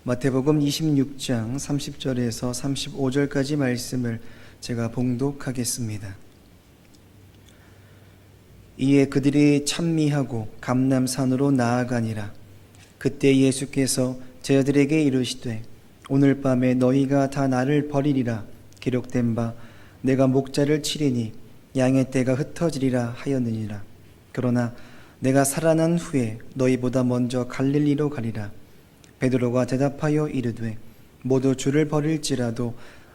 마태복음 26장 30절에서 35절까지 말씀을 제가 봉독하겠습니다. 이에 그들이 찬미하고 감람산으로 나아가니라. 그때 예수께서 제자들에게 이르시되 오늘 밤에 너희가 다 나를 버리리라. 기록된 바 내가 목자를 치리니 양의 떼가 흩어지리라 하였느니라. 그러나 내가 살아난 후에 너희보다 먼저 갈릴리로 가리라. 베드로가 대답하여 이르되 모두 주를 버릴지라도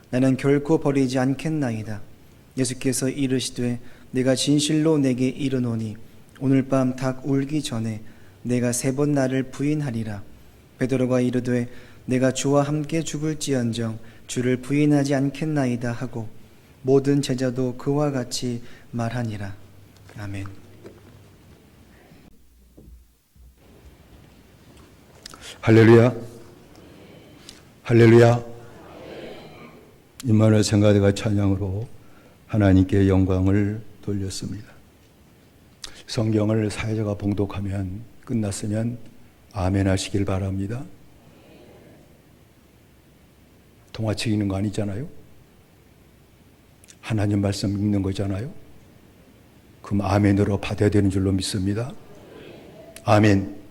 나는 결코 버리지 않겠나이다. 예수께서 이르시되 내가 진실로 내게 이르노니 오늘 밤 닭 울기 전에 내가 3번 나를 부인하리라. 베드로가 이르되 내가 주와 함께 죽을지언정 주를 부인하지 않겠나이다 하고 모든 제자도 그와 같이 말하니라. 아멘. 할렐루야, 할렐루야. 임마누엘 생가대가 찬양으로 하나님께 영광을 돌렸습니다. 성경을 사회자가 봉독하면 끝났으면 아멘 하시길 바랍니다. 동화책 읽는 거 아니잖아요. 하나님 말씀 읽는 거잖아요. 그럼 아멘으로 받아야 되는 줄로 믿습니다. 아멘.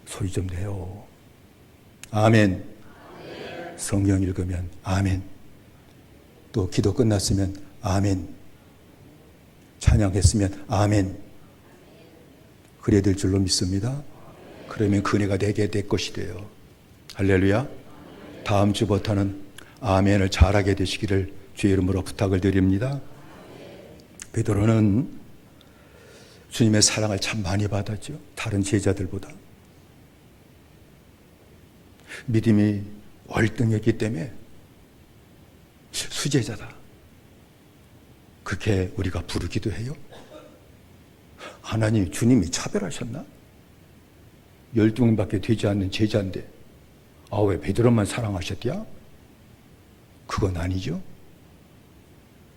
소리 좀 내요. 아멘. 성경 읽으면 아멘. 또 기도 끝났으면 아멘. 찬양했으면 아멘. 그래야 될 줄로 믿습니다. 그러면 그네가 내게 될 것이 돼요. 할렐루야. 다음 주부터는 아멘을 잘하게 되시기를 주의 이름으로 부탁을 드립니다. 베드로는 주님의 사랑을 참 많이 받았죠. 다른 제자들보다. 믿음이 월등했기 때문에 수제자다. 그렇게 우리가 부르기도 해요. 하나님, 주님이 차별하셨나? 12명밖에 되지 않는 제자인데 왜 베드로만 사랑하셨디야? 그건 아니죠.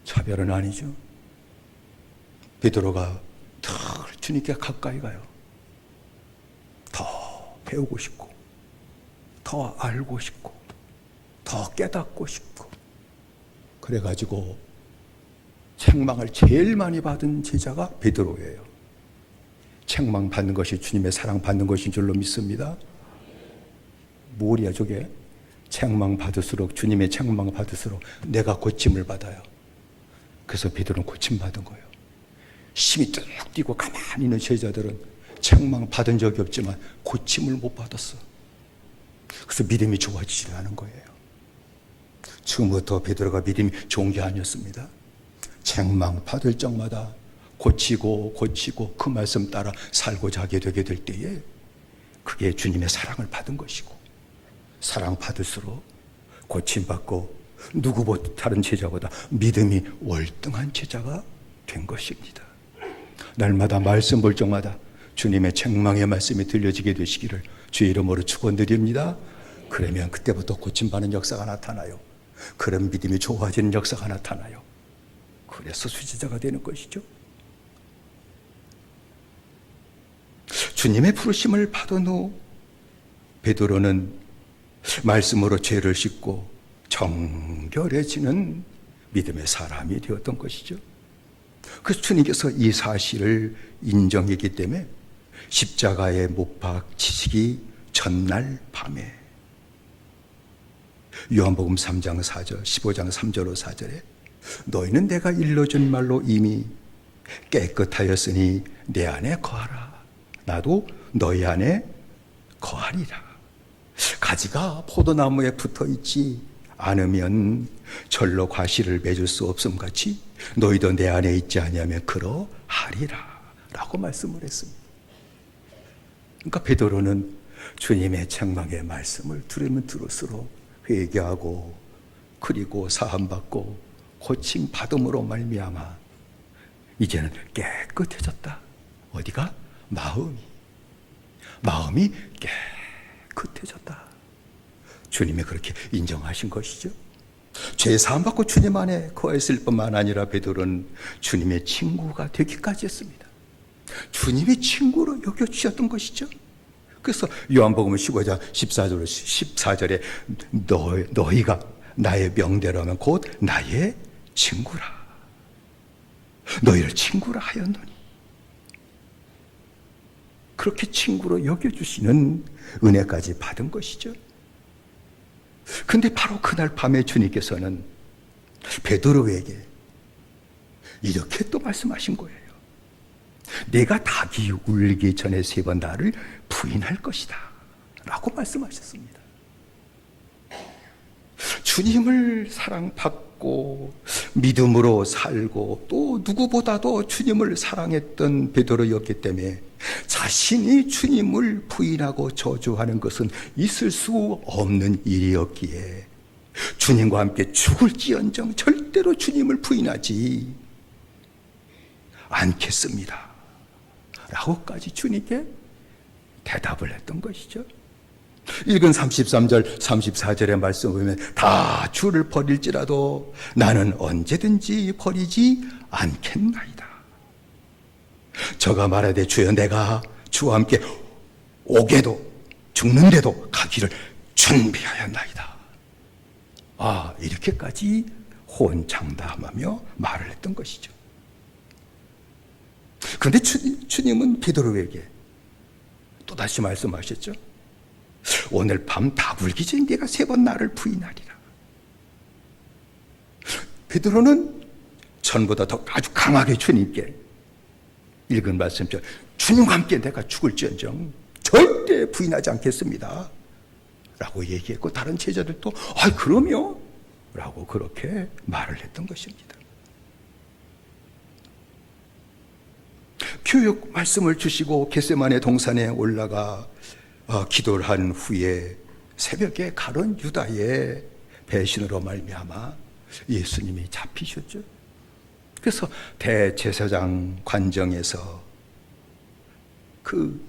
차별은 아니죠. 베드로가 더 주님께 가까이 가요. 더 배우고 싶고 더 알고 싶고 더 깨닫고 싶고 그래가지고 책망을 제일 많이 받은 제자가 베드로예요. 책망 받는 것이 주님의 사랑 받는 것인 줄로 믿습니다. 뭘이야 저게? 책망 받을수록 주님의 책망 받을수록 내가 고침을 받아요. 그래서 베드로는 고침 받은 거예요. 힘이 뚝 뛰고 가만히 있는 제자들은 책망 받은 적이 없지만 고침을 못 받았어. 그래서 믿음이 좋아지지 않은 거예요. 처음부터 베드로가 믿음이 좋은 게 아니었습니다. 책망 받을 적마다 고치고 그 말씀 따라 살고자 하게 되게 될 때에 그게 주님의 사랑을 받은 것이고 사랑 받을수록 고침받고 누구보다 다른 제자보다 믿음이 월등한 제자가 된 것입니다. 날마다 말씀 볼 적마다 주님의 책망의 말씀이 들려지게 되시기를 주의 이름으로 축원드립니다. 그러면 그때부터 고침받는 역사가 나타나요. 그런 믿음이 좋아지는 역사가 나타나요. 그래서 수제자가 되는 것이죠. 주님의 부르심을 받은 후 베드로는 말씀으로 죄를 씻고 정결해지는 믿음의 사람이 되었던 것이죠. 그래서 주님께서 이 사실을 인정했기 때문에 십자가에 못 박히시기 전날 밤에 요한복음 3장 4절 15장 3절로 4절에 너희는 내가 일러준 말로 이미 깨끗하였으니 내 안에 거하라. 나도 너희 안에 거하리라. 가지가 포도나무에 붙어있지 않으면 절로 과실을 맺을 수 없음 같이 너희도 내 안에 있지 아니하면 그러하리라 라고 말씀을 했습니다. 그러니까 베드로는 주님의 책망의 말씀을 들으면 들을수록 회개하고 그리고 사함받고 고침 받음으로 말미암아 이제는 깨끗해졌다. 어디가? 마음이 깨끗해졌다. 주님이 그렇게 인정하신 것이죠. 죄 사함받고 주님 안에 거했을 뿐만 아니라 베드로는 주님의 친구가 되기까지 했습니다. 주님이 친구로 여겨주셨던 것이죠. 그래서 요한복음 15장 14절에 너희가 나의 명대로면 곧 나의 친구라. 너희를 친구라 하였노니. 그렇게 친구로 여겨주시는 은혜까지 받은 것이죠. 근데 바로 그날 밤에 주님께서는 베드로에게 이렇게 또 말씀하신 거예요. 내가 닭이 울기 전에 3번 나를 부인할 것이다 라고 말씀하셨습니다. 주님을 사랑받고 믿음으로 살고 또 누구보다도 주님을 사랑했던 베드로였기 때문에 자신이 주님을 부인하고 저주하는 것은 있을 수 없는 일이었기에 주님과 함께 죽을지언정 절대로 주님을 부인하지 않겠습니다 라고까지 주님께 대답을 했던 것이죠. 읽은 33절 34절의 말씀 보면 다 주를 버릴지라도 나는 언제든지 버리지 않겠나이다. 저가 말하되 주여 내가 주와 함께 오게도 죽는데도 가기를 준비하였나이다. 이렇게까지 호언장담하며 말을 했던 것이죠. 그런데 주님은 베드로에게 또다시 말씀하셨죠. 오늘 밤 다 불기 전에 네가 3번 나를 부인하리라. 베드로는 전보다 더 아주 강하게 주님께 읽은 말씀처럼 주님과 함께 내가 죽을지언정 절대 부인하지 않겠습니다 라고 얘기했고, 다른 제자들도 그럼요 라고 그렇게 말을 했던 것입니다. 교육 말씀을 주시고 겟세마네 동산에 올라가 기도를 한 후에 새벽에 가룟 유다의 배신으로 말미암아 예수님이 잡히셨죠. 그래서 대제사장 관정에서 그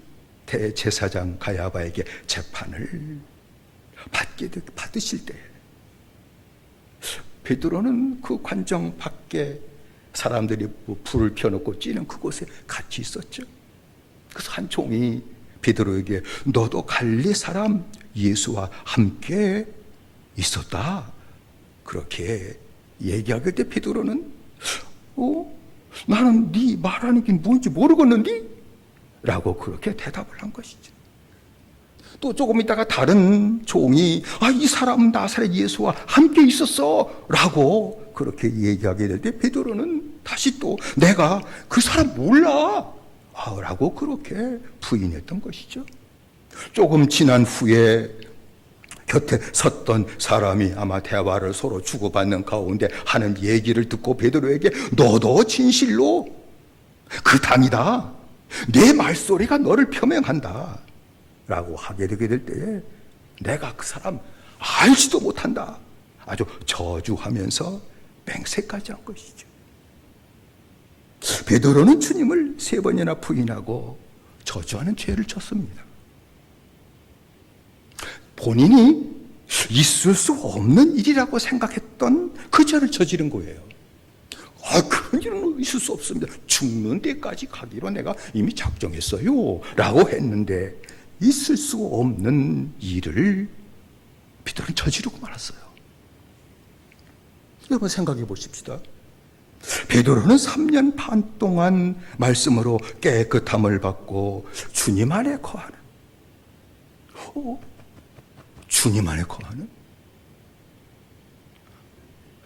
대제사장 가야바에게 재판을 받으실 때 베드로는 그 관정 밖에 사람들이 불을 켜놓고 찌는 그곳에 같이 있었죠. 그래서 한 종이 베드로에게 너도 갈릴리 사람 예수와 함께 있었다 그렇게 얘기하게 때 베드로는 나는 네 말하는 게 뭔지 모르겠는데? 라고 그렇게 대답을 한 것이죠. 또 조금 있다가 다른 종이 이 사람 나사렛 예수와 함께 있었어 라고 그렇게 얘기하게 될 때 베드로는 다시 또 내가 그 사람 몰라 라고 그렇게 부인했던 것이죠. 조금 지난 후에 곁에 섰던 사람이 아마 대화를 서로 주고받는 가운데 하는 얘기를 듣고 베드로에게 너도 진실로 그 당이다. 내 말소리가 너를 표명한다. 라고 하게 되게 될 때에 내가 그 사람 알지도 못한다. 아주 저주하면서 맹세까지 한 것이죠. 베드로는 주님을 3번이나 부인하고 저주하는 죄를 졌습니다. 본인이 있을 수 없는 일이라고 생각했던 그 죄를 저지른 거예요. 그런 일은 있을 수 없습니다. 죽는 데까지 가기로 내가 이미 작정했어요 라고 했는데 있을 수 없는 일을 베드로는 저지르고 말았어요. 여러분 생각해 보십시다. 베드로는 3년 반 동안 말씀으로 깨끗함을 받고 주님 안에 거하는 주님 안에 거하는?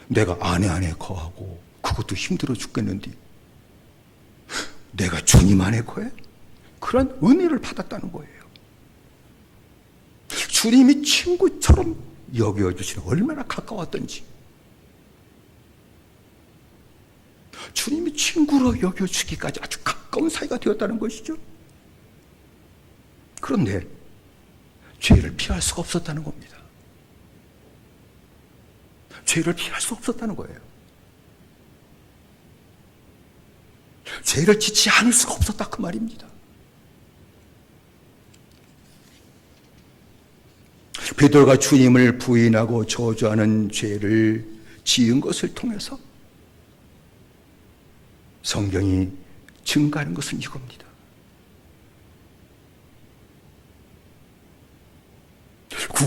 내가 아내 안에 거하고 그것도 힘들어 죽겠는데 내가 주님 안에 거해? 그런 은혜를 받았다는 거예요. 주님이 친구처럼 여겨주시는 얼마나 가까웠던지, 주님이 친구로 여겨주기까지 아주 가까운 사이가 되었다는 것이죠. 그런데 죄를 피할 수가 없었다는 겁니다. 죄를 피할 수 없었다는 거예요. 죄를 짓지 않을 수가 없었다 그 말입니다. 베드로가 주님을 부인하고 저주하는 죄를 지은 것을 통해서 성경이 증가하는 것은 이겁니다.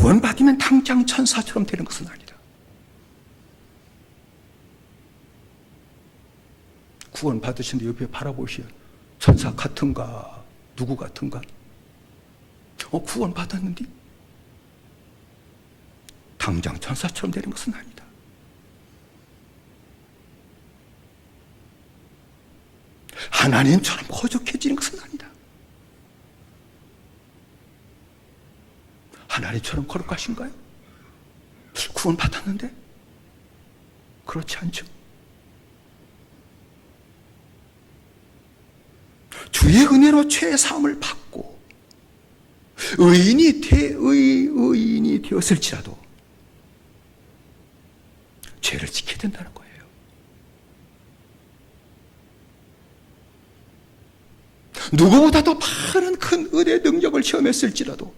구원받으면 당장 천사처럼 되는 것은 아니다. 구원받으신데 옆에 바라보시오. 천사 같은가? 누구 같은가? 구원받았는데 당장 천사처럼 되는 것은 아니다. 하나님처럼 거룩해지는 것은 아니다. 하나님처럼 거룩하신가요? 구원받았는데? 그렇지 않죠. 주의 은혜로 죄의 사함을 받고 의인이 되었을지라도 죄를 지켜야 된다는 거예요. 누구보다도 많은 큰 은혜 능력을 체험했을지라도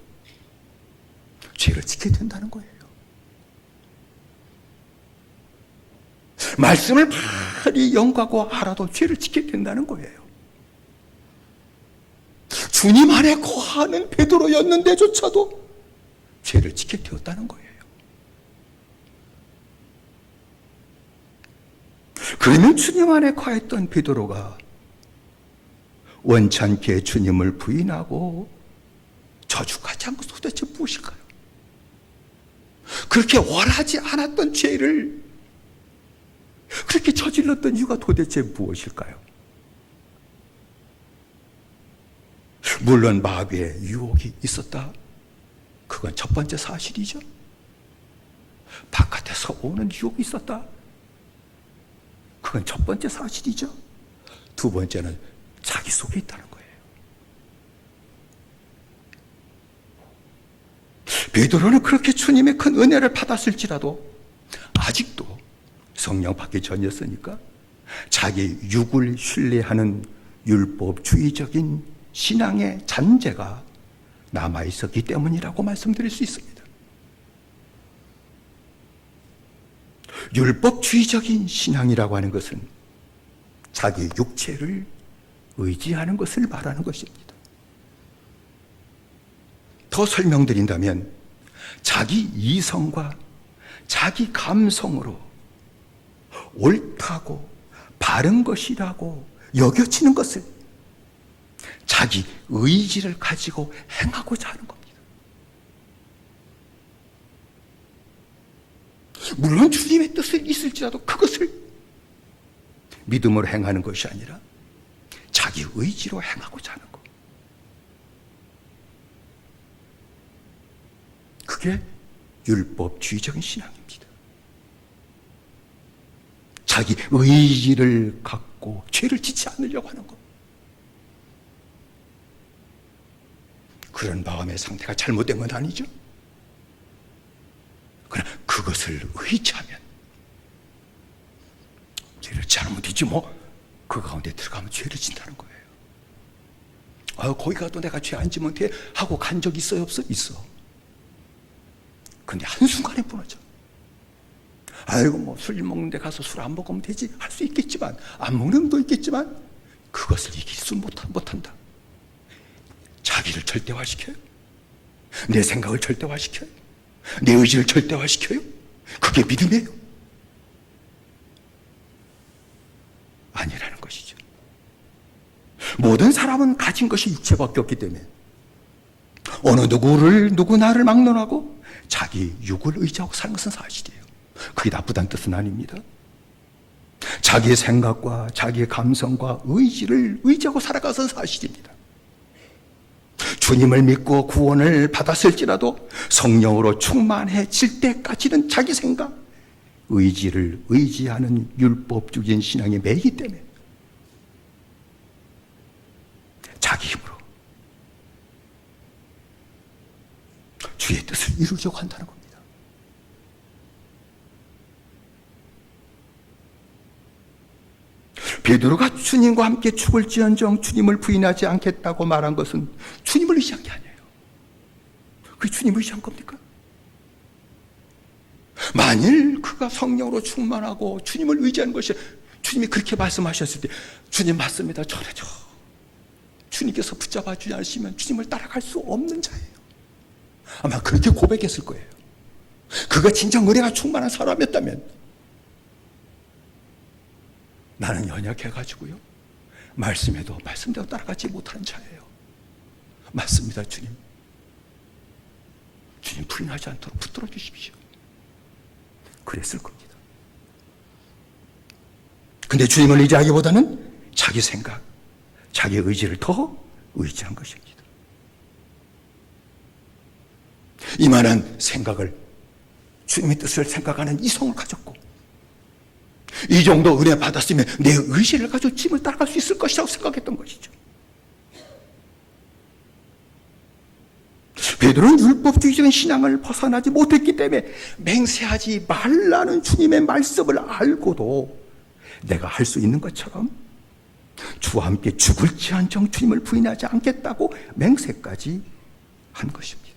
죄를 지켜야 된다는 거예요. 말씀을 많이 연구하고 알아도 죄를 지켜야 된다는 거예요. 주님 안에 거하는 베드로였는데조차도 죄를 지켜야 되었다는 거예요. 그러면 주님 안에 거했던 베드로가 원찮게 주님을 부인하고 저주하지 않고 도대체 무엇일까요? 그렇게 원하지 않았던 죄를 그렇게 저질렀던 이유가 도대체 무엇일까요? 물론 마귀의 유혹이 있었다. 그건 첫 번째 사실이죠. 바깥에서 오는 유혹이 있었다. 그건 첫 번째 사실이죠. 두 번째는 자기 속에 있다는 거예요. 베드로는 그렇게 주님의 큰 은혜를 받았을지라도 아직도 성령 받기 전이었으니까 자기 육을 신뢰하는 율법주의적인 신앙의 잔재가 남아있었기 때문이라고 말씀드릴 수 있습니다. 율법주의적인 신앙이라고 하는 것은 자기 육체를 의지하는 것을 말하는 것입니다. 더 설명드린다면 자기 이성과 자기 감성으로 옳다고 바른 것이라고 여겨지는 것을 자기 의지를 가지고 행하고자 하는 겁니다. 물론 주님의 뜻이 있을지라도 그것을 믿음으로 행하는 것이 아니라 자기 의지로 행하고자 하는 것. 그게 율법주의적인 신앙입니다. 자기 의지를 갖고 죄를 짓지 않으려고 하는 것. 그런 마음의 상태가 잘못된 건 아니죠. 그러나 그것을 의지하면 죄를 잘못이지 뭐 그 가운데 들어가면 죄를 진다는 거예요. 거기 가도 내가 죄 안 지면 돼 하고 간 적 있어요? 없어? 있어. 근데 한순간에 무너져. 아이고 뭐 술 먹는 데 가서 술 안 먹으면 되지 할 수 있겠지만 안 먹는 놈도 있겠지만 그것을 이길 수 못한다. 자기를 절대화시켜요. 내 생각을 절대화시켜요. 내 의지를 절대화시켜요. 그게 믿음이에요? 아니라는 것이죠. 모든 사람은 가진 것이 육체밖에 없기 때문에 어느 누구나를 막론하고 자기 육을 의지하고 사는 것은 사실이에요. 그게 나쁘다는 뜻은 아닙니다. 자기의 생각과 자기의 감성과 의지를 의지하고 살아가서는 사실입니다. 주님을 믿고 구원을 받았을지라도 성령으로 충만해질 때까지는 자기 생각, 의지를 의지하는 율법주의인 신앙에 매이기 때문에 자기 힘으로 주의 뜻을 이루려고 한다는 겁니다. 베드로가 주님과 함께 죽을지언정 주님을 부인하지 않겠다고 말한 것은 주님을 의지한 게 아니에요. 그게 주님을 의지한 겁니까? 만일 그가 성령으로 충만하고 주님을 의지하는 것이 주님이 그렇게 말씀하셨을 때 주님 맞습니다. 주님께서 붙잡아 주지 않으시면 주님을 따라갈 수 없는 자예요. 아마 그렇게 고백했을 거예요. 그가 진짜 은혜가 충만한 사람이었다면 나는 연약해가지고요, 말씀대로 따라가지 못하는 자예요. 맞습니다, 주님. 주님 부인하지 않도록 붙들어 주십시오. 그랬을 겁니다. 근데 주님을 의지하기보다는 자기 생각, 자기 의지를 더 의지한 것입니다. 이만한 생각을, 주님의 뜻을 생각하는 이성을 가졌고, 이 정도 은혜 받았으면 내 의지를 가지고 주님을 따라갈 수 있을 것이라고 생각했던 것이죠. 베드로는 율법주의적인 신앙을 벗어나지 못했기 때문에 맹세하지 말라는 주님의 말씀을 알고도 내가 할 수 있는 것처럼 주와 함께 죽을지언정 주님을 부인하지 않겠다고 맹세까지 한 것입니다.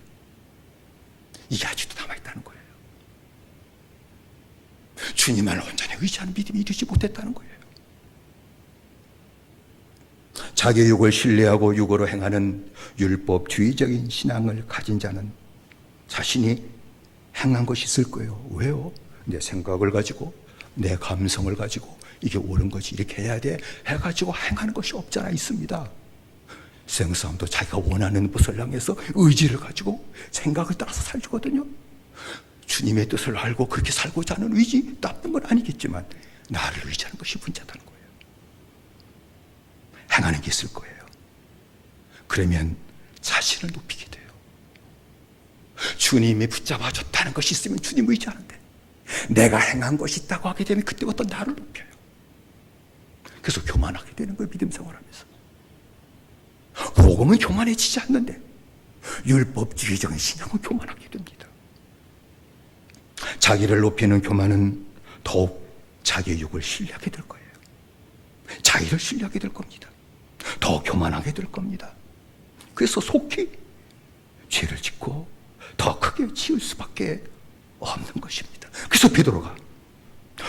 이게 아직도 남아있다는 거예요. 주님만 온전히 의지하는 믿음이 이르지 못했다는 거예요. 자기 육을 신뢰하고 육으로 행하는 율법주의적인 신앙을 가진 자는 자신이 행한 것이 있을 거예요. 왜요? 내 생각을 가지고, 내 감성을 가지고 이게 옳은 거지, 이렇게 해야 돼 해가지고 행하는 것이 없잖아 있습니다. 생싸움도 자기가 원하는 것을 향해서 의지를 가지고 생각을 따라서 살거든요. 주님의 뜻을 알고 그렇게 살고자 하는 의지, 나쁜 건 아니겠지만 나를 의지하는 것이 문제다는 거예요. 행하는 게 있을 거예요. 그러면 자신을 높이게 돼요. 주님이 붙잡아줬다는 것이 있으면 주님 의지하는데, 내가 행한 것이 있다고 하게 되면 그때부터 나를 높여요. 그래서 교만하게 되는 거예요. 믿음 생활하면서. 복음은 교만해지지 않는데 율법주의적인 신앙은 교만하게 됩니다. 자기를 높이는 교만은 더욱 자기의 육을 신뢰하게 될 거예요. 자기를 신뢰하게 될 겁니다. 더 교만하게 될 겁니다. 그래서 속히 죄를 짓고 더 크게 지을 수밖에 없는 것입니다. 그래서 베드로가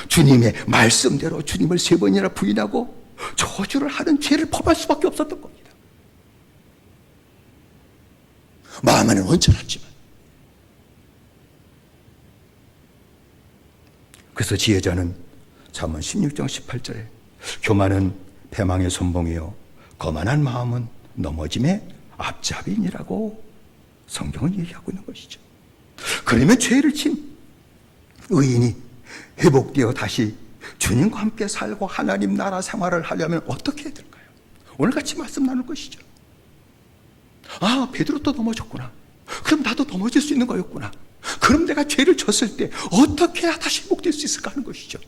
주님의 말씀대로 주님을 3번이나 부인하고 저주를 하는 죄를 범할 수밖에 없었던 겁니다. 마음에는 온전하지만. 그래서 지혜자는 잠언 16장 18절에 교만은 패망의 선봉이요 거만한 마음은 넘어짐의 앞잡이니라고 성경은 얘기하고 있는 것이죠. 그러면 죄를 진 의인이 회복되어 다시 주님과 함께 살고 하나님 나라 생활을 하려면 어떻게 해야 될까요? 오늘 같이 말씀 나눌 것이죠. 아, 베드로도 넘어졌구나. 그럼 나도 넘어질 수 있는 거였구나. 그럼 내가 죄를 졌을 때 어떻게 해야 다시 회복될 수 있을까 하는 것이죠.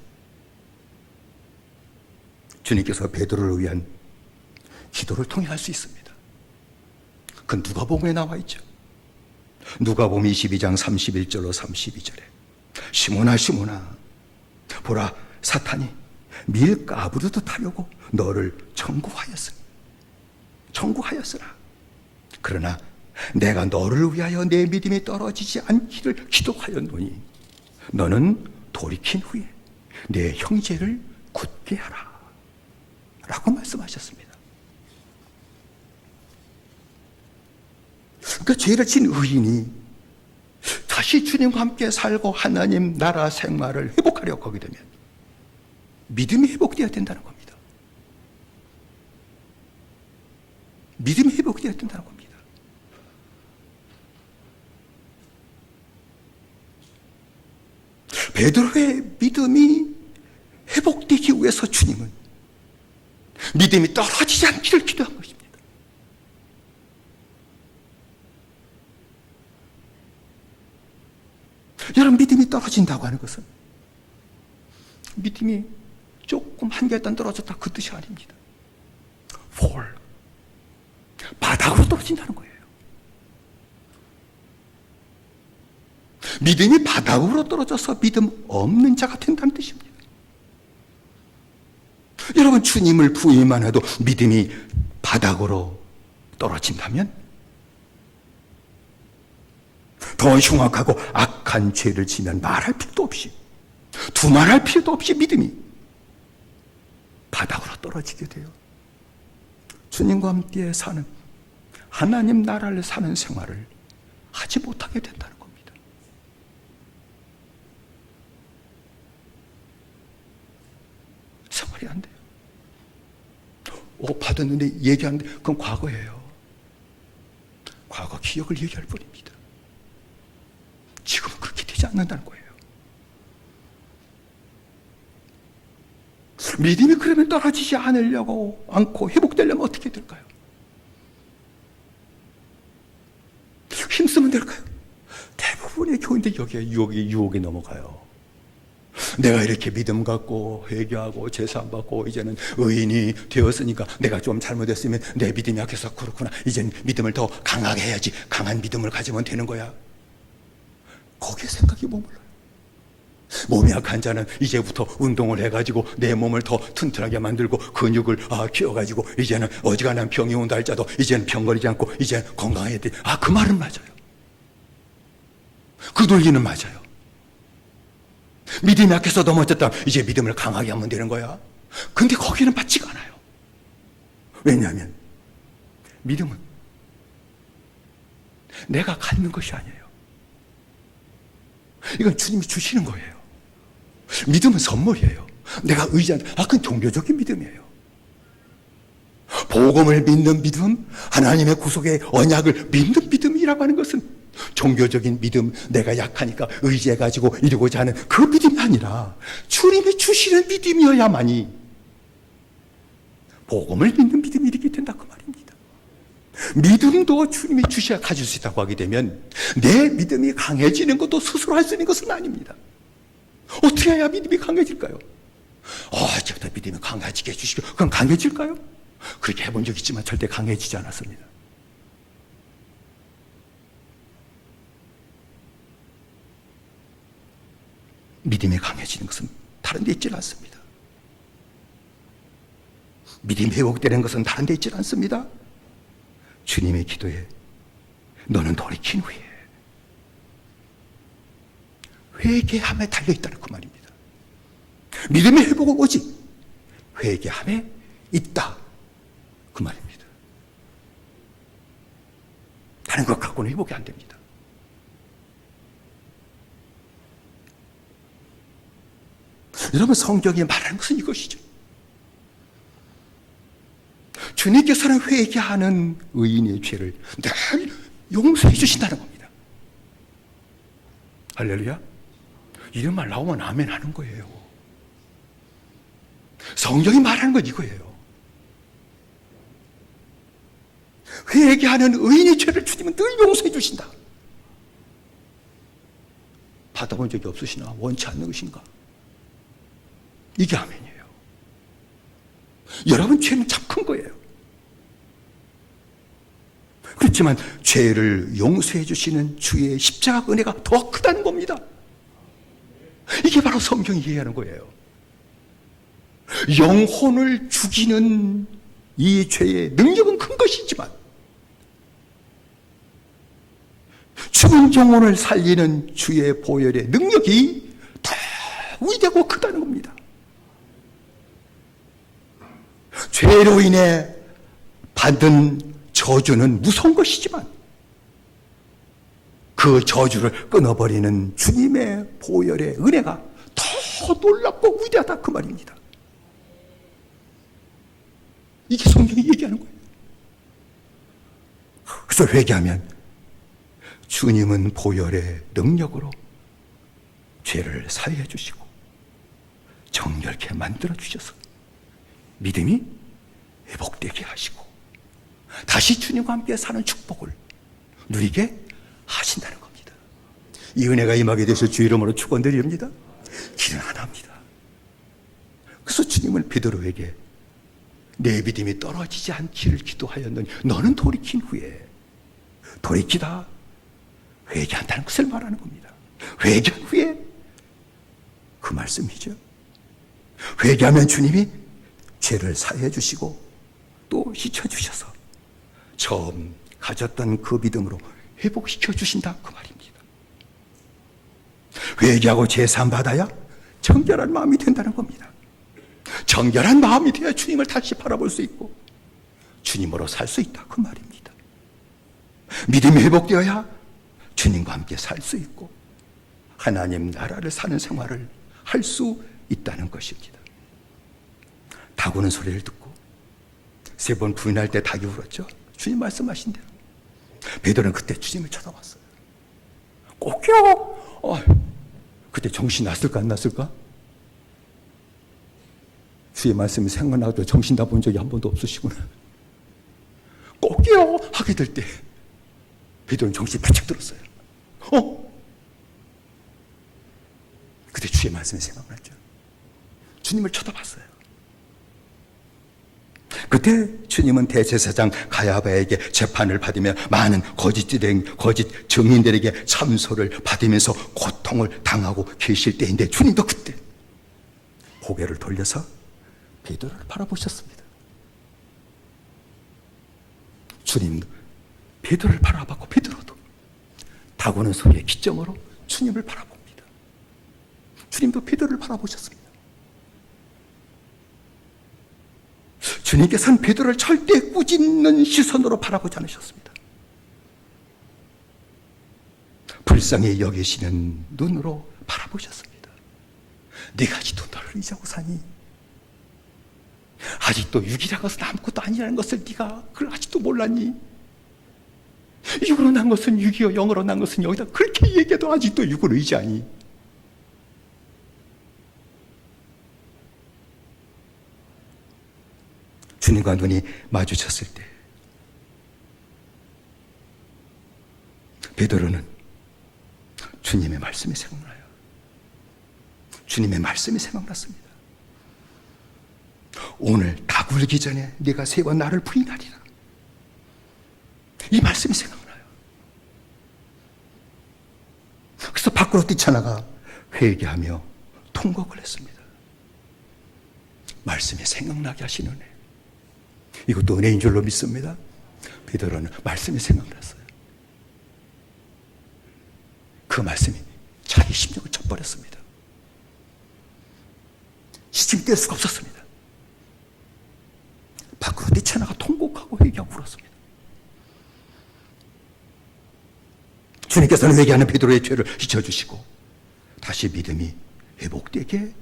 주님께서 베드로를 위한 기도를 통해 할 수 있습니다. 그건 누가복음에 나와 있죠. 누가복음 22장 31절로 32절에 시몬아 시몬아 보라 사탄이 밀가부르듯 하려고 너를 청구하였으나 그러나 내가 너를 위하여 내 믿음이 떨어지지 않기를 기도하였노니 너는 돌이킨 후에 내 형제를 굳게 하라 라고 말씀하셨습니다. 그러니까 죄를 진 의인이 다시 주님과 함께 살고 하나님 나라 생활을 회복하려고 하게 되면 믿음이 회복되어야 된다는 겁니다. 믿음이 회복되어야 된다는 겁니다. 베드로의 믿음이 회복되기 위해서 주님은 믿음이 떨어지지 않기를 기도한 것입니다. 여러분, 믿음이 떨어진다고 하는 것은 믿음이 조금 한 계단 떨어졌다 그 뜻이 아닙니다. fall, 바닥으로 떨어진다는 거예요. 믿음이 바닥으로 떨어져서 믿음 없는 자가 된다는 뜻입니다. 여러분, 주님을 부인만 해도 믿음이 바닥으로 떨어진다면 더 흉악하고 악한 죄를 지면 말할 필요도 없이, 두말할 필요도 없이 믿음이 바닥으로 떨어지게 돼요. 주님과 함께 사는, 하나님 나라를 사는 생활을 하지 못하게 된다는 겁니다. 생활이 안 돼요. 받았는데 얘기하는데 그건 과거예요. 과거 기억을 얘기할 뿐입니다. 지금은 그렇게 되지 않는다는 거예요. 믿음이 그러면 떨어지지 않고 회복되려면 어떻게 될까요? 힘쓰면 될까요? 대부분의 교인들이 여기에 유혹에 넘어가요. 내가 이렇게 믿음 갖고 회개하고 제사 받고 이제는 의인이 되었으니까 내가 좀 잘못했으면 내 믿음이 약해서 그렇구나. 이제는 믿음을 더 강하게 해야지. 강한 믿음을 가지면 되는 거야. 거기에 생각이 머물러요. 몸이 약한 자는 이제부터 운동을 해가지고 내 몸을 더 튼튼하게 만들고 근육을 키워가지고 이제는 어지간한 병이 온다 할지라도 이제는 병 걸리지 않고 이제는 건강해야 돼. 그 말은 맞아요. 그 논리는 맞아요. 믿음이 약해서 넘어졌다. 이제 믿음을 강하게 하면 되는 거야. 근데 거기는 맞지가 않아요. 왜냐하면 믿음은 내가 갖는 것이 아니에요. 이건 주님이 주시는 거예요. 믿음은 선물이에요. 내가 의지한다. 그건 종교적인 믿음이에요. 복음을 믿는 믿음, 하나님의 구속의 언약을 믿는 믿음이라고 하는 것은 종교적인 믿음, 내가 약하니까 의지해가지고 이루고자 하는 그 믿음이 아니라 주님이 주시는 믿음이어야만이 복음을 믿는 믿음이 이렇게 된다 그 말입니다. 믿음도 주님이 주셔야 가질 수 있다고 하게 되면 내 믿음이 강해지는 것도 스스로 할 수 있는 것은 아닙니다. 어떻게 해야 믿음이 강해질까요? 저부터 믿음이 강해지게 해주시고 그럼 강해질까요? 그렇게 해본 적 있지만 절대 강해지지 않았습니다. 믿음이 강해지는 것은 다른 데 있지 않습니다. 믿음이 회복되는 것은 다른 데 있지 않습니다. 주님의 기도에 너는 돌이킨 후에 회개함에 달려있다는 그 말입니다. 믿음의 회복은 오직 회개함에 있다 그 말입니다. 다른 것 갖고는 회복이 안 됩니다. 여러분, 성경이 말하는 것은 이것이죠. 주님께서는 회개하는 의인의 죄를 늘 용서해 주신다는 겁니다. 할렐루야. 이런 말 나오면 아멘 하는 거예요. 성경이 말하는 건 이거예요. 회개하는 의인의 죄를 주님은 늘 용서해 주신다. 받아본 적이 없으시나? 원치 않는 것인가? 이게 아멘이에요. 여러분 죄는 참 큰 거예요. 그렇지만 죄를 용서해 주시는 주의 십자가 은혜가 더 크다는 겁니다. 이게 바로 성경이 이해하는 거예요. 영혼을 죽이는 이 죄의 능력은 큰 것이지만 죽은 영혼을 살리는 주의 보혈의 능력이 더 위대하고 크다는 겁니다. 죄로 인해 받은 저주는 무서운 것이지만 그 저주를 끊어버리는 주님의 보혈의 은혜가 더 놀랍고 위대하다 그 말입니다. 이게 성경이 얘기하는 거예요. 그래서 회개하면 주님은 보혈의 능력으로 죄를 사해해 주시고 정결케 만들어 주셔서 믿음이 회복되게 하시고 다시 주님과 함께 사는 축복을 누리게 하신다는 겁니다. 이 은혜가 임하게 되셔 주 이름으로 축원드립니다. 길은 하나입니다. 그래서 주님은 베드로에게 내 믿음이 떨어지지 않기를 기도하였느니 너는 돌이킨 후에 돌이키다 회개한다는 것을 말하는 겁니다. 회개한 후에 그 말씀이죠. 회개하면 주님이 죄를 사해 주시고 또 씻어 주셔서 처음 가졌던 그 믿음으로 회복시켜 주신다 그 말입니다. 회개하고 제사 받아야 정결한 마음이 된다는 겁니다. 정결한 마음이 되어야 주님을 다시 바라볼 수 있고 주님으로 살 수 있다 그 말입니다. 믿음이 회복되어야 주님과 함께 살 수 있고 하나님 나라를 사는 생활을 할 수 있다는 것입니다. 닭 우는 소리를 듣고 3번 부인할 때 닭이 울었죠. 주님 말씀하신 대로 베드로는 그때 주님을 쳐다봤어요. 꼭요. 그때 정신 났을까 안 났을까? 주의 말씀이 생각나도 정신 나본 적이 한 번도 없으시구나. 꼭요 하게 될 때 베드로는 정신이 바짝 들었어요. 그때 주의 말씀이 생각났죠. 주님을 쳐다봤어요. 그때 주님은 대제사장 가야바에게 재판을 받으며 많은 거짓 증인들에게 참소를 받으면서 고통을 당하고 계실 때인데 주님도 그때 고개를 돌려서 베드로를 바라보셨습니다. 주님도 베드로를 바라봤고 베드로도 닭 우는 소리의 기점으로 주님을 바라봅니다. 주님도 베드로를 바라보셨습니다. 주님께서는 베드로를 절대 꾸짖는 시선으로 바라보지 않으셨습니다. 불쌍히 여기시는 눈으로 바라보셨습니다. 네가 아직도 너를 의지하고 사니? 아직도 육이라고 해서 아무것도 아니라는 것을 네가 그걸 아직도 몰랐니? 육으로 난 것은 육이요 영으로 난 것은 영이다. 그렇게 얘기해도 아직도 육을 의지하니? 주님과 눈이 마주쳤을 때 베드로는 주님의 말씀이 생각나요. 주님의 말씀이 생각났습니다. 오늘 닭 울기 전에 네가 3번 나를 부인하리라. 이 말씀이 생각나요. 그래서 밖으로 뛰쳐나가 회개하며 통곡을 했습니다. 말씀이 생각나게 하시는 은혜. 이것도 은혜인 줄로 믿습니다. 베드로는 말씀이 생각났어요. 그 말씀이 자기 심령을 쳐버렸습니다. 시침이 뗄 수가 없었습니다. 밖으로 뛰쳐나가 통곡하고 회개하고 울었습니다. 주님께서는 회개하는 베드로의 죄를 잊혀주시고 다시 믿음이 회복되게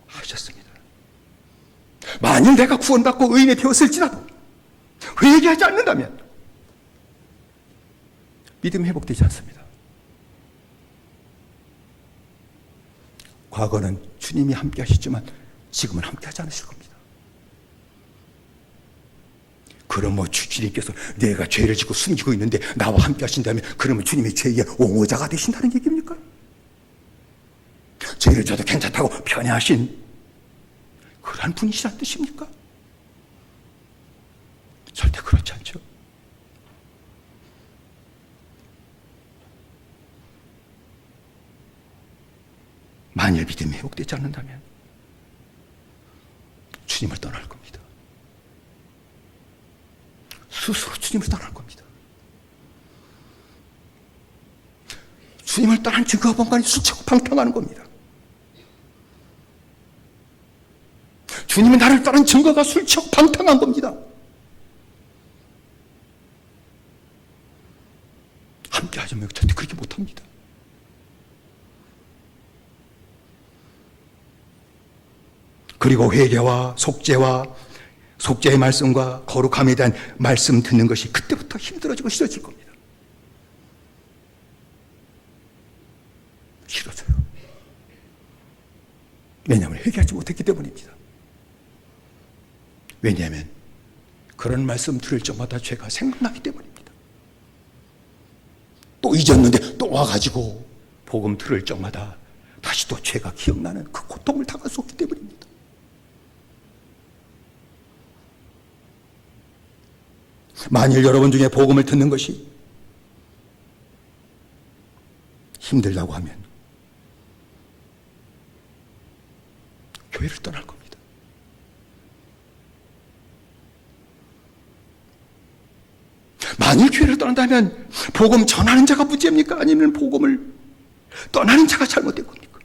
하셨습니다. 만일 내가 구원받고 의인이 되었을지라도 회개하지 않는다면 믿음이 회복되지 않습니다. 과거는 주님이 함께 하시지만 지금은 함께 하지 않으실 겁니다. 그럼 주님께서 내가 죄를 짓고 숨기고 있는데 나와 함께 하신다면 그러면 주님이 죄의 옹호자가 되신다는 얘기입니까? 죄를 져도 괜찮다고 편애하신 그러한 분이시란 뜻입니까? 절대 그렇지 않죠. 만일 믿음이 회복되지 않는다면 주님을 떠날 겁니다. 스스로 주님을 떠날 겁니다. 주님을 떠난 증거가 뭔가 수치고 방탕하는 겁니다. 주님이 나를 떠난 증거가 술 취하고 방탕한 겁니다. 함께 하자면 절대 그렇게 못합니다. 그리고 회개와 속죄의 말씀과 거룩함에 대한 말씀 듣는 것이 그때부터 힘들어지고 싫어질 겁니다. 싫어져요. 왜냐하면 회개하지 못했기 때문입니다. 왜냐하면 그런 말씀 들을 적마다 죄가 생각나기 때문입니다. 또 잊었는데 또 와가지고 복음 들을 적마다 다시 또 죄가 기억나는 그 고통을 당할 수 없기 때문입니다. 만일 여러분 중에 복음을 듣는 것이 힘들다고 하면 교회를 떠날 겁니다. 만일 교회를 떠난다면 복음 전하는 자가 문제입니까? 아니면 복음을 떠나는 자가 잘못된 겁니까?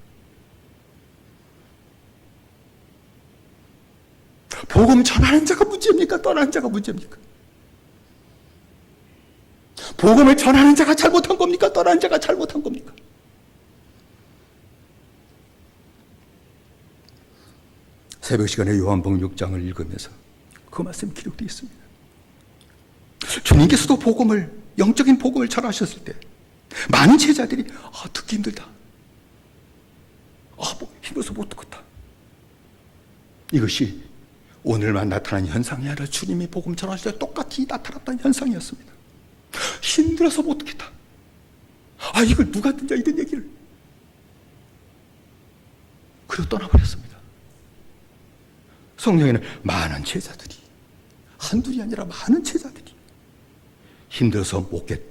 복음 전하는 자가 문제입니까? 떠나는 자가 문제입니까? 복음을 전하는 자가 잘못한 겁니까? 떠나는 자가 잘못한 겁니까? 새벽 시간에 요한복음 6장을 읽으면서 그 말씀이 기록되어 있습니다. 주님께서도 복음을, 영적인 복음을 전하셨을 때 많은 제자들이 듣기 힘들다. 힘들어서 못 듣겠다. 이것이 오늘만 나타난 현상이 아니라 주님이 복음 전하실 때 똑같이 나타났던 현상이었습니다. 힘들어서 못 듣겠다. 이걸 누가 듣냐 이런 얘기를. 그리고 떠나버렸습니다. 성경에는 많은 제자들이, 한둘이 아니라 많은 제자들이 힘들어서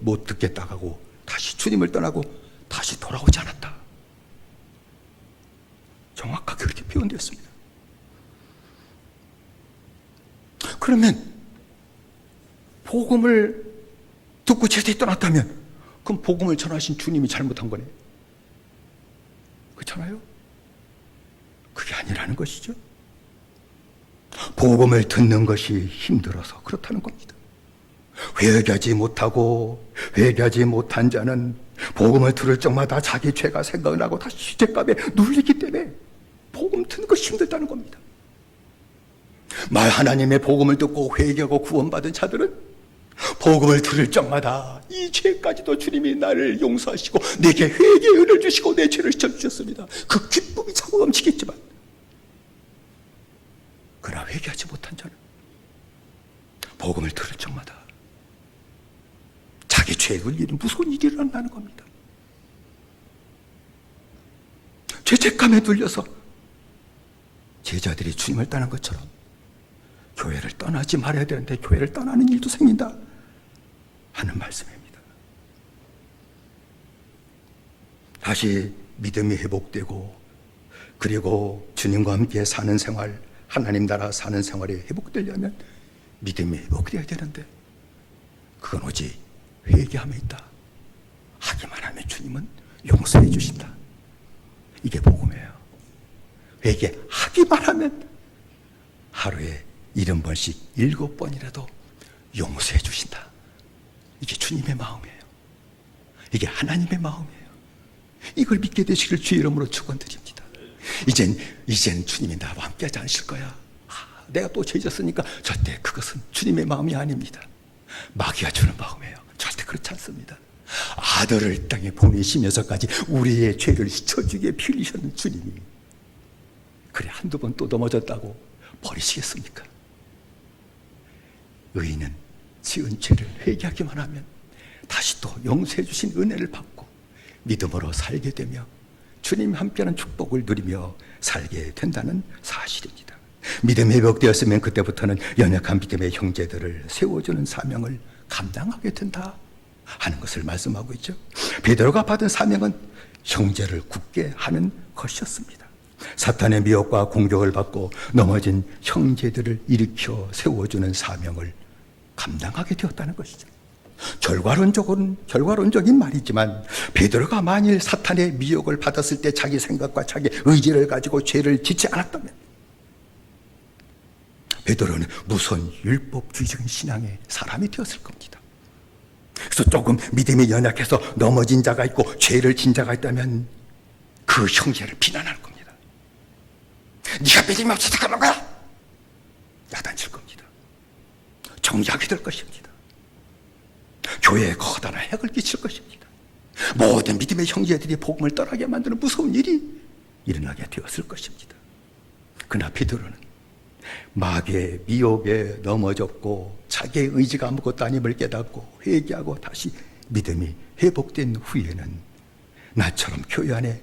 못 듣겠다고 하고 다시 주님을 떠나고 다시 돌아오지 않았다. 정확하게 그렇게 표현되었습니다. 그러면 복음을 듣고 제자들이 떠났다면 그럼 복음을 전하신 주님이 잘못한 거네. 그렇잖아요? 그게 아니라는 것이죠. 복음을 듣는 것이 힘들어서 그렇다는 겁니다. 회개하지 못한 자는 복음을 들을 적마다 자기 죄가 생각나고 다시 죄값에 눌리기 때문에 복음 듣는 것이 힘들다는 겁니다. 하나님의 복음을 듣고 회개하고 구원받은 자들은 복음을 들을 적마다 이 죄까지도 주님이 나를 용서하시고 내게 회개의 은혜를 주시고 내 죄를 씻어주셨습니다. 그 기쁨이 차고 넘치겠지만 그러나 회개하지 못한 자는 복음을 들을 적마다 자기 죄에 걸리는 무서운 일이 일어난다는 겁니다. 죄책감에 눌려서 제자들이 주님을 떠난 것처럼 교회를 떠나지 말아야 되는데 교회를 떠나는 일도 생긴다 하는 말씀입니다. 다시 믿음이 회복되고 그리고 주님과 함께 사는 생활, 하나님 나라 사는 생활이 회복되려면 믿음이 회복되어야 되는데 그건 오직 회개함에 있다. 하기만 하면 주님은 용서해 주신다. 이게 복음이에요. 회개하기만 하면 하루에 70번씩 7번이라도 용서해 주신다. 이게 주님의 마음이에요. 이게 하나님의 마음이에요. 이걸 믿게 되시길 주의 이름으로 축원드립니다. 이젠 주님이 나와 함께 하지 않으실 거야. 내가 또 죄졌으니까 절대 그것은 주님의 마음이 아닙니다. 마귀가 주는 마음이에요. 절대 그렇지 않습니다. 아들을 땅에 보내시면서까지 우리의 죄를 씻어주기에 피 흘리셨는 주님이 그래 한두 번 또 넘어졌다고 버리시겠습니까? 의인은 지은 죄를 회개하기만 하면 다시 또 용서해 주신 은혜를 받고 믿음으로 살게 되며 주님 함께하는 축복을 누리며 살게 된다는 사실입니다. 믿음이 회복되었으면 그때부터는 연약한 믿음의 형제들을 세워주는 사명을 감당하게 된다 하는 것을 말씀하고 있죠. 베드로가 받은 사명은 형제를 굳게 하는 것이었습니다. 사탄의 미혹과 공격을 받고 넘어진 형제들을 일으켜 세워주는 사명을 감당하게 되었다는 것이죠. 결과론적인 말이지만 베드로가 만일 사탄의 미혹을 받았을 때 자기 생각과 자기 의지를 가지고 죄를 짓지 않았다면 베드로는 무서운 율법주의적인 신앙의 사람이 되었을 겁니다. 그래서 조금 믿음이 연약해서 넘어진 자가 있고 죄를 진 자가 있다면 그 형제를 비난할 겁니다. 네가 믿음이 없어서 그런 거야? 야단칠 겁니다. 정리하게 될 것입니다. 교회에 커다란 핵을 끼칠 것입니다. 모든 믿음의 형제들이 복음을 떠나게 만드는 무서운 일이 일어나게 되었을 것입니다. 그러나 베드로는 마귀의 미혹에 넘어졌고 자기의 의지가 아무것도 아님을 깨닫고 회개하고 다시 믿음이 회복된 후에는 나처럼 교회 안에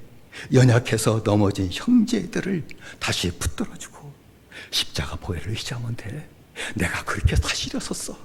연약해서 넘어진 형제들을 다시 붙들어주고 십자가 보혈을 의지하면 돼. 내가 그렇게 다시 일어섰어.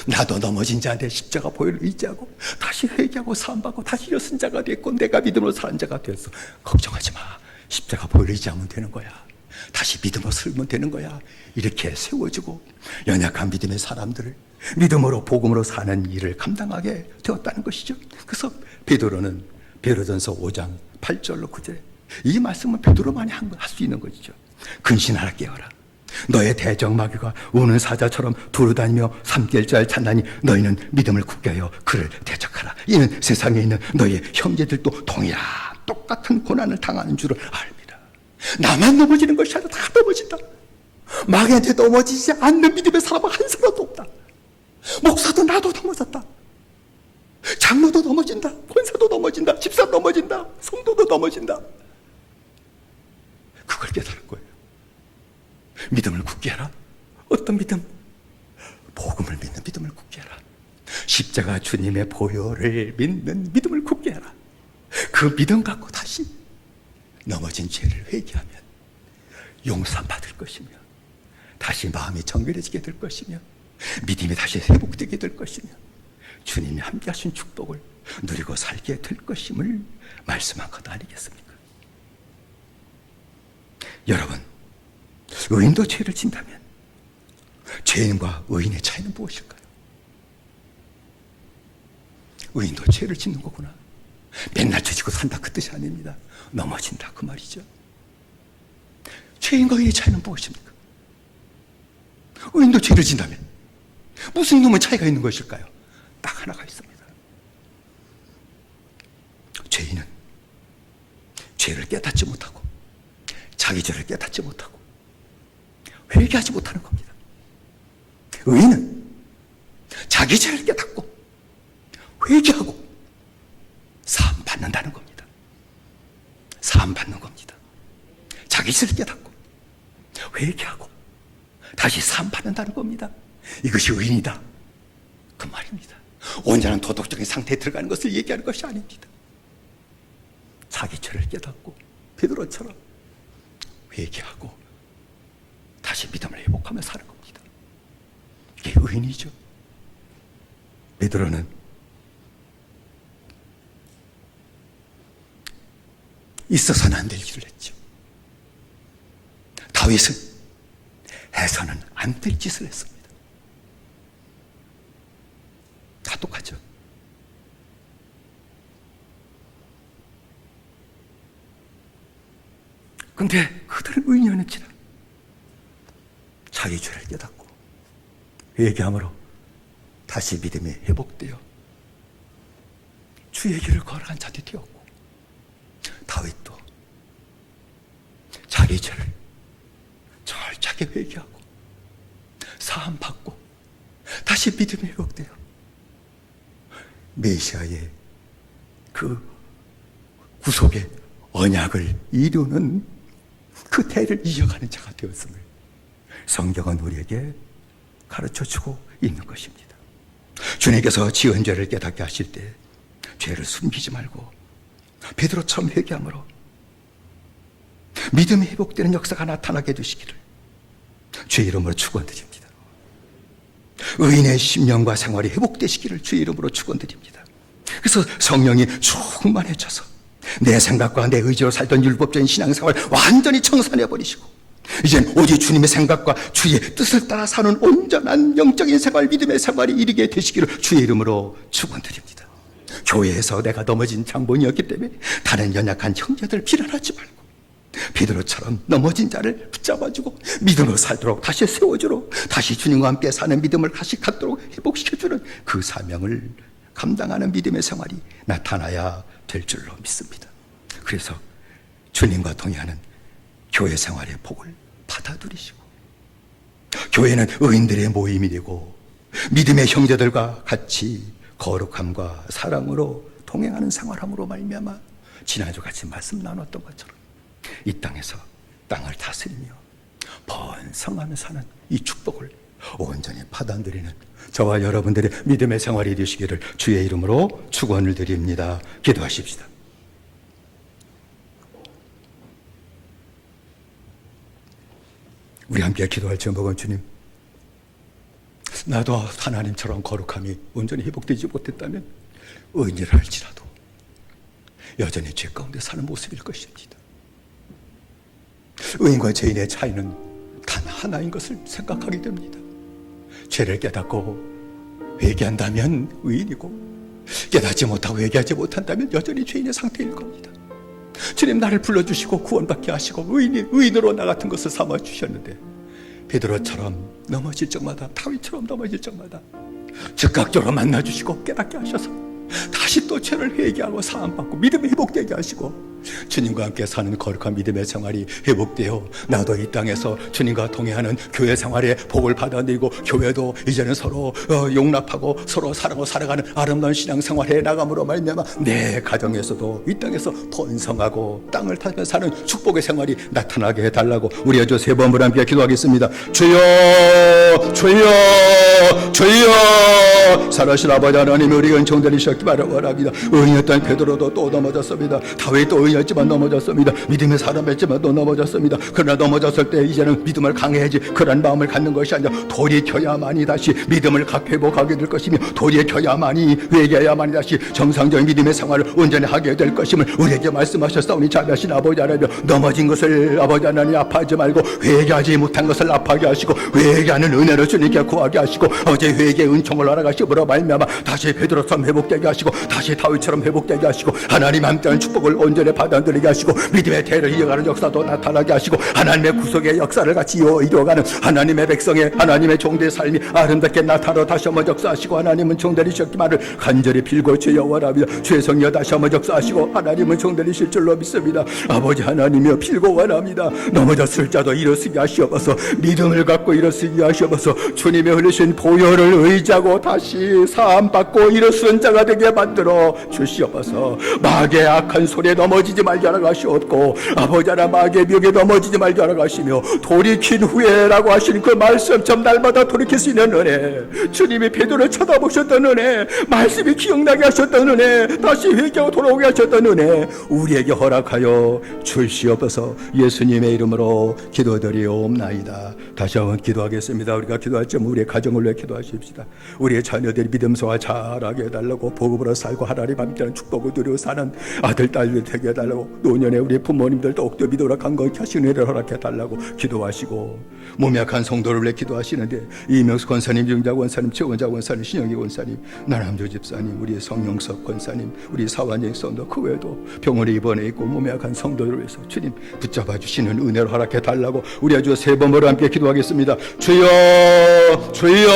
나도 넘어진 자한테 십자가 보혈을 의지하고 다시 회개하고 사함받고 다시 일어선 자가 됐고 내가 믿음으로 사는 자가 되었어. 걱정하지 마. 십자가 보혈을 의지하면 되는 거야. 다시 믿음으로 살면 되는 거야. 이렇게 세워주고 연약한 믿음의 사람들을 믿음으로 복음으로 사는 일을 감당하게 되었다는 것이죠. 그래서 베드로는 베드로전서 5장 8절로 9절 이 말씀은 베드로만이 할 수 있는 것이죠. 근신하라 깨어라. 너의 대적마귀가 우는 사자처럼 두루다니며 삼킬자를 찾나니 너희는 믿음을 굳게 하여 그를 대적하라. 이는 세상에 있는 너희의 형제들도 동일한 똑같은 고난을 당하는 줄을 압니다. 나만 넘어지는 것이 아니라 다 넘어진다. 마귀한테 넘어지지 않는 믿음의 사람은 한 사람도 없다. 목사도 나도 넘어졌다. 장로도 넘어진다. 권사도 넘어진다. 집사도 넘어진다. 성도도 넘어진다. 그걸 깨달은 거예요. 믿음을 굳게 하라. 어떤 믿음? 복음을 믿는 믿음을 굳게 하라. 십자가 주님의 보혈을 믿는 믿음을 굳게 하라. 그 믿음 갖고 다시 넘어진 죄를 회개하면 용서받을 것이며 다시 마음이 정결해지게 될 것이며 믿음이 다시 회복되게 될 것이며 주님이 함께 하신 축복을 누리고 살게 될 것임을 말씀한 것 아니겠습니까? 여러분, 의인도 죄를 진다면 죄인과 의인의 차이는 무엇일까요? 의인도 죄를 짓는 거구나. 맨날 죄지고 산다 그 뜻이 아닙니다. 넘어진다 그 말이죠. 죄인과 의인의 차이는 무엇입니까? 의인도 죄를 진다면 무슨 놈의 차이가 있는 것일까요? 딱 하나가 있습니다. 죄인은 죄를 깨닫지 못하고 자기 죄를 깨닫지 못하고 회개하지 못하는 겁니다. 의인은 자기 죄를 깨닫고 회개하고 사함 받는다는 겁니다. 사함 받는 겁니다. 자기 죄를 깨닫고 회개하고 다시 사함 받는다는 겁니다. 이것이 의인이다 그 말입니다. 온전한 도덕적인 상태에 들어가는 것을 얘기하는 것이 아닙니다. 자기 죄를 깨닫고 베드로처럼 회개하고 다시 믿음을 회복하며 사는 겁니다. 이게 의인이죠. 베드로는 있어서는 안 될 일을 했죠. 다윗은 해서는 안 될 짓을 했습니다. 다 똑같죠. 근데 그들은 의인이었는지라 자기 죄를 깨닫고 회개함으로 다시 믿음이 회복되어 주의 길을 걸어간 자들이 되었고, 다윗도 자기 죄를 철저하게 회개하고 사함 받고 다시 믿음이 회복되어 메시아의 그 구속의 언약을 이루는 그 대를 이어가는 자가 되었음을 성경은 우리에게 가르쳐주고 있는 것입니다. 주님께서 지은 죄를 깨닫게 하실 때 죄를 숨기지 말고 베드로처럼 회개함으로 믿음이 회복되는 역사가 나타나게 해주시기를 주의 이름으로 축원드립니다. 의인의 심령과 생활이 회복되시기를 주의 이름으로 축원드립니다. 그래서 성령이 충만해져서 내 생각과 내 의지로 살던 율법적인 신앙생활 완전히 청산해버리시고 이젠 오직 주님의 생각과 주의 뜻을 따라 사는 온전한 영적인 생활, 믿음의 생활이 이르게 되시기를 주의 이름으로 축원드립니다. 교회에서 내가 넘어진 장본이었기 때문에 다른 연약한 형제들 비난하지 말고 베드로처럼 넘어진 자를 붙잡아주고 믿음으로 살도록 다시 세워주러 다시 주님과 함께 사는 믿음을 다시 갖도록 회복시켜주는 그 사명을 감당하는 믿음의 생활이 나타나야 될 줄로 믿습니다. 그래서 주님과 동행하는 교회 생활의 복을 받아 누리시고 교회는 의인들의 모임이 되고 믿음의 형제들과 같이 거룩함과 사랑으로 동행하는 생활함으로 말미암아 지난주 같이 말씀 나눴던 것처럼 이 땅에서 땅을 다스리며 번성하며 사는 이 축복을 온전히 받아 누리는 저와 여러분들의 믿음의 생활이 되시기를 주의 이름으로 축원을 드립니다. 기도하십시다. 우리 함께 기도할 제목은 주님, 나도 하나님처럼 거룩함이 온전히 회복되지 못했다면 의인이라 할지라도 여전히 죄 가운데 사는 모습일 것입니다. 의인과 죄인의 차이는 단 하나인 것을 생각하게 됩니다. 죄를 깨닫고 회개한다면 의인이고 깨닫지 못하고 회개하지 못한다면 여전히 죄인의 상태일 겁니다. 주님 나를 불러주시고 구원받게 하시고 의인으로 나 같은 것을 삼아주셨는데 베드로처럼 넘어질 적마다, 다윗처럼 넘어질 적마다 즉각적으로 만나주시고 깨닫게 하셔서 다시 또 죄를 회개하고 사함받고 믿음이 회복되게 하시고 주님과 함께 사는 거룩한 믿음의 생활이 회복되어 나도 이 땅에서 주님과 동행하는 교회 생활에 복을 받아들이고 교회도 이제는 서로 용납하고 서로 사랑하고 살아가는 아름다운 신앙생활에 나감으로 말미암아 내 가정에서도 이 땅에서 번성하고 땅을 타며 사는 축복의 생활이 나타나게 해달라고 우리 주 세 번을 함께 기도하겠습니다. 주여 주여 주여. 살아신 아버지 하나님, 우리가 은총되리셨기 바랍니다. 의인이었던 베드로도 또 넘어졌습니다. 다윗도 의인이었지만 넘어졌습니다. 믿음의 사람이었지만 또 넘어졌습니다. 그러나 넘어졌을 때 이제는 믿음을 강해야지 그런 마음을 갖는 것이 아니라 돌이켜야만이 다시 믿음을 회복하게 될 것이며 돌이켜야만이 회개해야만이 다시 정상적인 믿음의 생활을 온전히 하게 될 것임을 우리에게 말씀하셨사오니 자비하신 아버지 하나님, 넘어진 것을 아버지 하나님 아파하지 말고 회개하지 못한 것을 아파하게 하시고 회개하는 은혜를 주님께 구하게 하시고 어제 회개의 은총을 알아가시므로 말미암아 다시 베드로처럼 회복되게 하시고 다시 다윗처럼 회복되게 하시고 하나님 함께하는 축복을 온전히 받아들이게 하시고 믿음의 대를 이어가는 역사도 나타나게 하시고 하나님의 구속의 역사를 같이 이루어가는 하나님의 백성의 하나님의 종들의 삶이 아름답게 나타나 다시 한번 역사하시고 하나님은 종들이셨기만을 간절히 빌고 주여 원합니다. 주의 성령 다시 한번 역사하시고 하나님은 종들이실 줄로 믿습니다. 아버지 하나님이여 빌고 원합니다. 넘어졌을 자도 일어서게 하시옵소서. 믿음을 갖고 일어서게 하시옵소서. 주님의 흘리신 보혈을 의지하고 다시 사함받고 일어선 자가 되게 만들어 주시옵소서. 마귀의 악한 손에 넘어지지 말게 하라 하시옵고 아버지 하나 마귀의 묘에 넘어지지 말게 하라 하시며 돌이킨 후에라고 하신 그 말씀처럼 날마다 돌이킬 수 있는 은혜, 주님이 베드로를 쳐다보셨던 은혜, 말씀이 기억나게 하셨던 은혜, 다시 회개하고 돌아오게 하셨던 은혜 우리에게 허락하여 주시옵소서. 예수님의 이름으로 기도드리옵나이다. 다시 한번 기도하겠습니다. 우리가 기도할 점 우리의 가정을 위해 기도하십시다. 우리의 자녀들이 믿음 생활 잘하게 해달라고 복음으로 살고 하나님 함께하는 축복을 누리고 사는 아들 딸들 되게 해달라고 노년에 우리 부모님들 더욱더 믿음으로 강건케 하시는 은혜를 허락해 달라고 기도하시고 몸이 약한 성도를 위해 기도하시는데 이명수 권사님, 정자 권사님, 최원자 권사님, 신영기 권사님, 나남조 집사님, 우리 성영석 권사님, 우리 사완영 성도 그 외에도 병원에 입원해 있고 몸이 약한 성도를 위해서 주님 붙잡아 주시는 은혜를 허락해 달라고 우리 아주 세 번으로 함께 기도하겠습니다. 주여 주여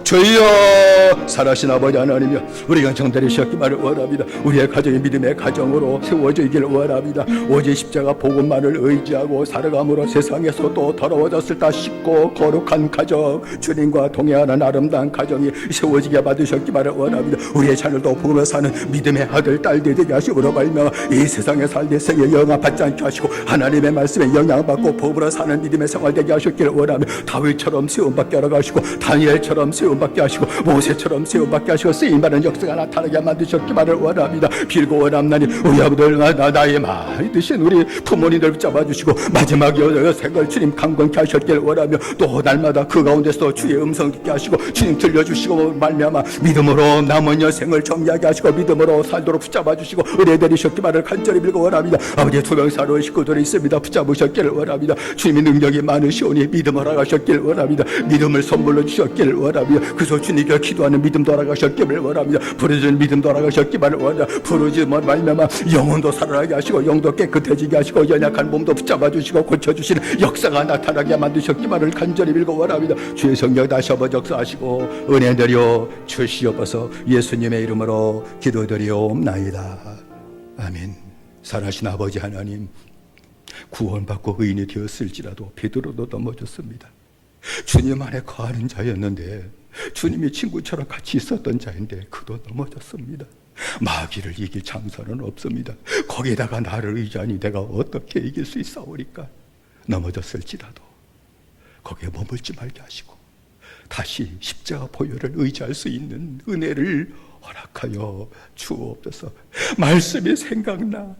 주여. 살아신 아버지 하나님이여, 우리가 정달이셨기만을 원합니다. 우리의 가정이 믿음의 가정으로 세워지기를 원합니다. 오직 십자가 복음만을 의지하고 살아감으로 세상에서 또 더러워졌을 때 쉽고 거룩한 가정, 주님과 동행하는 아름다운 가정이 세워지게 받으셨기만을 원합니다. 우리의 자녀도 복음을 사는 믿음의 아들 딸들이 되게 하시므로 말미암아 이 세상에 살 때 생에 영향받지 않게 하시고 하나님의 말씀에 영향받고 복음으로 사는 믿음의 생활 되게 하셨기를 원하며 다윗처럼 세움받게 하라 하시고 다니엘처럼 세움받게 하시고 모세처럼 세움받게 하시고 쓰임받는 역사가 나타나게 만드셨기만을 원합니다. 빌고 원합나니 우리 아버들 나의 많이 드신 우리 부모님들 붙잡아주시고 마지막 여자의 생을 주님 강건케 하셨기를 원하며 또 날마다 그 가운데서 주의 음성 듣게 하시고 주님 들려주시고 말미암아 믿음으로 남은 여생을 정리하게 하시고 믿음으로 살도록 붙잡아주시고 은혜드리셨기만을 간절히 빌고 원합니다. 아버지 투병사로 식구들이 있습니다. 붙잡으셨기를 원합니다. 주님의 능력이 많으시오니 믿음 허락하셨기를 원합니다. 믿음을 선물로 주셨기를 원합니다. 그래서 주님께 기도하는 믿음 돌아가셨기를 원합니다. 부르짖는 믿음 돌아가셨기만을 원합니다. 부르짖으면 말미암아 영혼도 살아나게 하시고 영도 깨끗해지게 하시고 연약한 몸도 붙잡아주시고 고쳐주시는 역사가 나타나게 만드셨기만을 간절히 빌고 원합니다. 주의 성령 다시 한번 역사하시고 은혜 내려 주시옵소서. 예수님의 이름으로 기도드리옵나이다. 아멘. 살아신 아버지 하나님, 구원받고 의인이 되었을지라도 베드로도 넘어졌습니다. 주님 안에 거하는 자였는데 주님이 친구처럼 같이 있었던 자인데 그도 넘어졌습니다. 마귀를 이길 장사는 없습니다. 거기에다가 나를 의지하니 내가 어떻게 이길 수 있사오리까. 넘어졌을지라도 거기에 머물지 말게 하시고 다시 십자가 보혈을 의지할 수 있는 은혜를 허락하여 주옵소서. 말씀이 생각나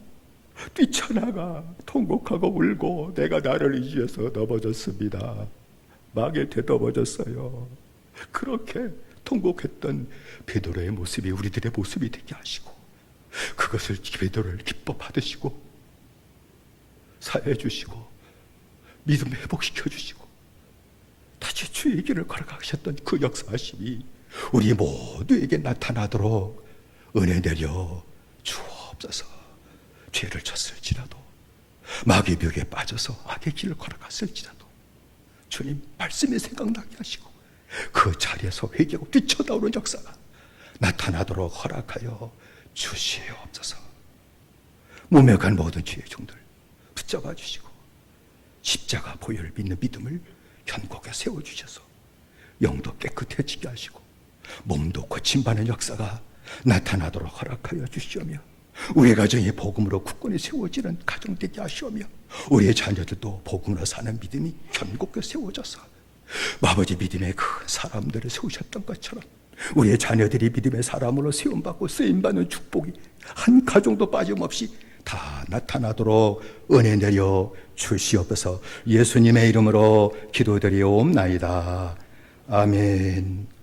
뛰쳐나가 통곡하고 울고 내가 나를 의지해서 넘어졌습니다. 마귀에 넘어졌어요. 그렇게 통곡했던 베드로의 모습이 우리들의 모습이 되게 하시고 그것을 베드로를 기뻐 받으시고 사해 주시고 믿음 회복시켜 주시고 다시 주의 길을 걸어가셨던 그 역사하심이 우리 모두에게 나타나도록 은혜 내려 주옵소서. 죄를 졌을지라도 마귀 벽에 빠져서 악의 길을 걸어갔을지라도 주님 말씀이 생각나게 하시고 그 자리에서 회개하고 뛰쳐나오는 역사가 나타나도록 허락하여 주시옵소서. 몸에 간 모든 주의 종들 붙잡아 주시고 십자가 보혈을 믿는 믿음을 견고하게 세워주셔서 영도 깨끗해지게 하시고 몸도 고침받는 역사가 나타나도록 허락하여 주시오며 우리 가정이 복음으로 굳건히 세워지는 가정 되게 하시오며 우리의 자녀들도 복음으로 사는 믿음이 견고하게 세워져서 아버지 믿음의 큰 사람들을 세우셨던 것처럼 우리의 자녀들이 믿음의 사람으로 세움받고 쓰임받는 축복이 한 가정도 빠짐없이 다 나타나도록 은혜 내려 주시옵소서. 예수님의 이름으로 기도드리옵나이다. 아멘.